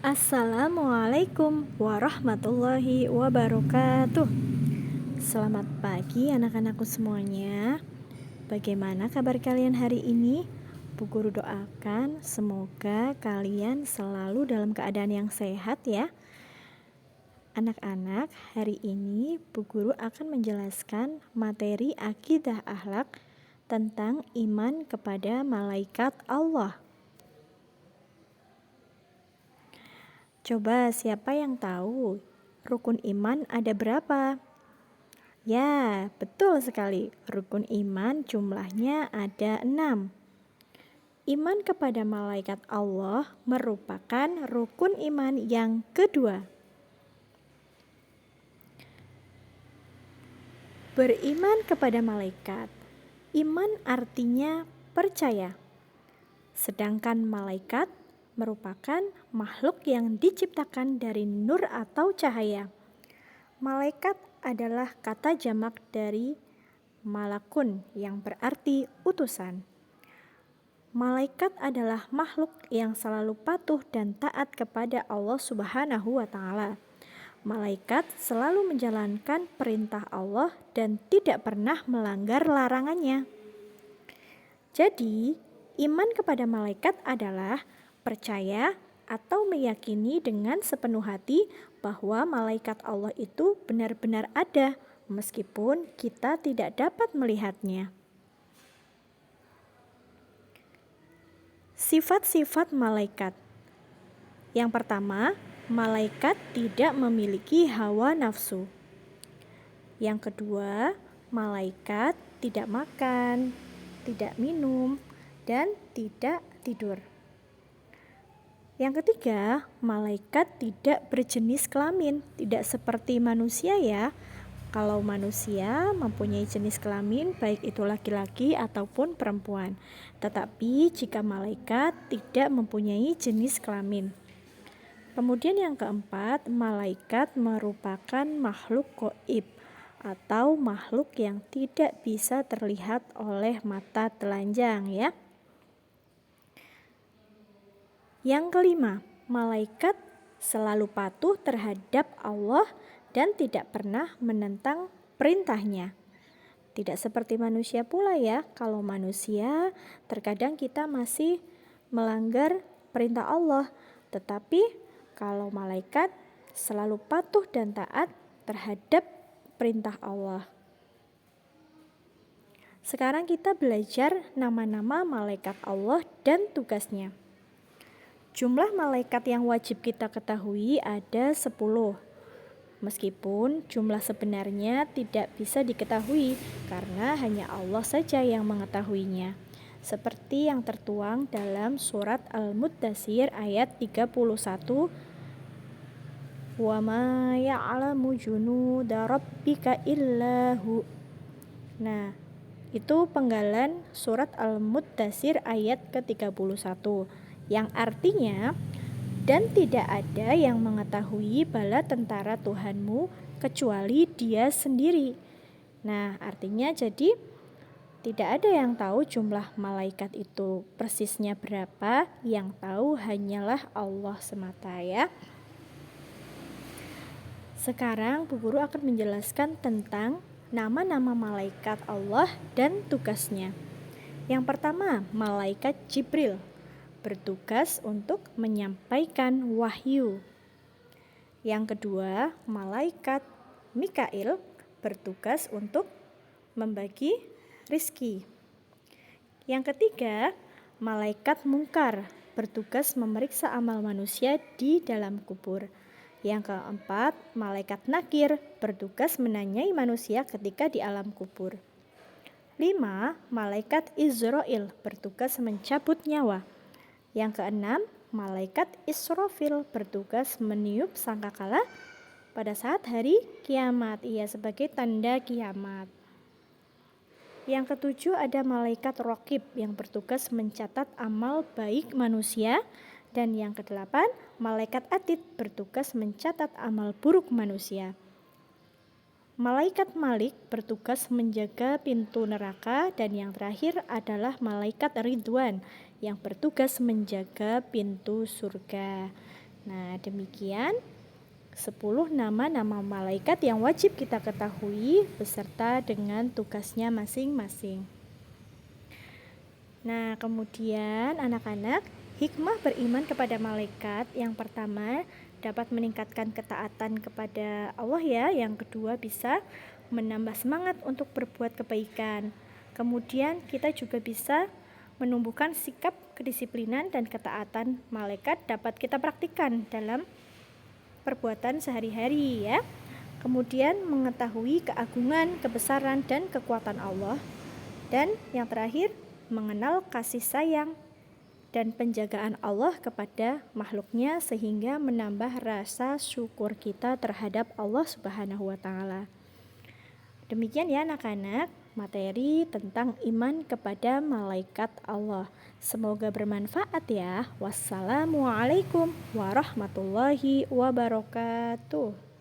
Assalamualaikum warahmatullahi wabarakatuh. Selamat pagi anak-anakku semuanya. Bagaimana kabar kalian hari ini? Bu Guru doakan semoga kalian selalu dalam keadaan yang sehat ya. Anak-anak, hari ini Bu Guru akan menjelaskan materi akidah akhlak tentang iman kepada malaikat Allah. Coba siapa yang tahu rukun iman ada berapa? Ya, betul sekali. Rukun iman jumlahnya ada 6. Iman kepada malaikat Allah merupakan rukun iman yang kedua. Beriman kepada malaikat. Iman artinya percaya. Sedangkan malaikat merupakan makhluk yang diciptakan dari nur atau cahaya. Malaikat adalah kata jamak dari malakun yang berarti utusan. Malaikat adalah makhluk yang selalu patuh dan taat kepada Allah Subhanahu wa Ta'ala. Malaikat selalu menjalankan perintah Allah dan tidak pernah melanggar larangannya. Jadi, iman kepada malaikat adalah percaya atau meyakini dengan sepenuh hati bahwa malaikat Allah itu benar-benar ada, meskipun kita tidak dapat melihatnya. Sifat-sifat malaikat. Yang pertama, malaikat tidak memiliki hawa nafsu. Yang kedua, malaikat tidak makan, tidak minum, dan tidak tidur. Yang ketiga, malaikat tidak berjenis kelamin, tidak seperti manusia ya. Kalau manusia mempunyai jenis kelamin, baik itu laki-laki ataupun perempuan. Tetapi jika malaikat tidak mempunyai jenis kelamin. Kemudian yang keempat, malaikat merupakan makhluk gaib atau makhluk yang tidak bisa terlihat oleh mata telanjang ya. Yang kelima, malaikat selalu patuh terhadap Allah dan tidak pernah menentang perintahnya. Tidak seperti manusia pula ya, kalau manusia terkadang kita masih melanggar perintah Allah. Tetapi kalau malaikat selalu patuh dan taat terhadap perintah Allah. Sekarang kita belajar nama-nama malaikat Allah dan tugasnya. Jumlah malaikat yang wajib kita ketahui ada 10. Meskipun jumlah sebenarnya tidak bisa diketahui karena hanya Allah saja yang mengetahuinya. Seperti yang tertuang dalam surat Al-Muddatsir ayat 31. Wa ma ya'lamu junuda rabbika illahu. Nah, itu penggalan surat Al-Muddatsir ayat ke-31. Yang artinya, dan tidak ada yang mengetahui bala tentara Tuhanmu kecuali Dia sendiri. Nah, artinya jadi tidak ada yang tahu jumlah malaikat itu persisnya berapa, yang tahu hanyalah Allah semata ya. Sekarang Bu Guru akan menjelaskan tentang nama-nama malaikat Allah dan tugasnya. Yang pertama, malaikat Jibril bertugas untuk menyampaikan wahyu. Yang kedua, malaikat Mikail bertugas untuk membagi rizki. Yang ketiga, malaikat Mungkar bertugas memeriksa amal manusia di dalam kubur. Yang keempat, malaikat Nakir bertugas menanyai manusia ketika di alam kubur. 5. Malaikat Izrail bertugas mencabut nyawa. Yang keenam, malaikat Israfil bertugas meniup sangkakala pada saat hari kiamat, ia sebagai tanda kiamat. Yang ketujuh ada malaikat Raqib yang bertugas mencatat amal baik manusia. Dan yang kedelapan, malaikat Atid bertugas mencatat amal buruk manusia. Malaikat Malik bertugas menjaga pintu neraka, dan yang terakhir adalah malaikat Ridwan yang bertugas menjaga pintu surga. Nah, demikian 10 nama-nama malaikat yang wajib kita ketahui beserta dengan tugasnya masing-masing. Nah, kemudian anak-anak, hikmah beriman kepada malaikat yang pertama dapat meningkatkan ketaatan kepada Allah ya. Yang kedua bisa menambah semangat untuk berbuat kebaikan. Kemudian kita juga bisa menumbuhkan sikap kedisiplinan dan ketaatan malaikat dapat kita praktikkan dalam perbuatan sehari-hari ya. Kemudian mengetahui keagungan, kebesaran dan kekuatan Allah. Dan yang terakhir, mengenal kasih sayang dan penjagaan Allah kepada makhluknya sehingga menambah rasa syukur kita terhadap Allah Subhanahu wa taala. Demikian ya anak-anak, materi tentang iman kepada malaikat Allah. Semoga bermanfaat ya. Wassalamualaikum warahmatullahi wabarakatuh.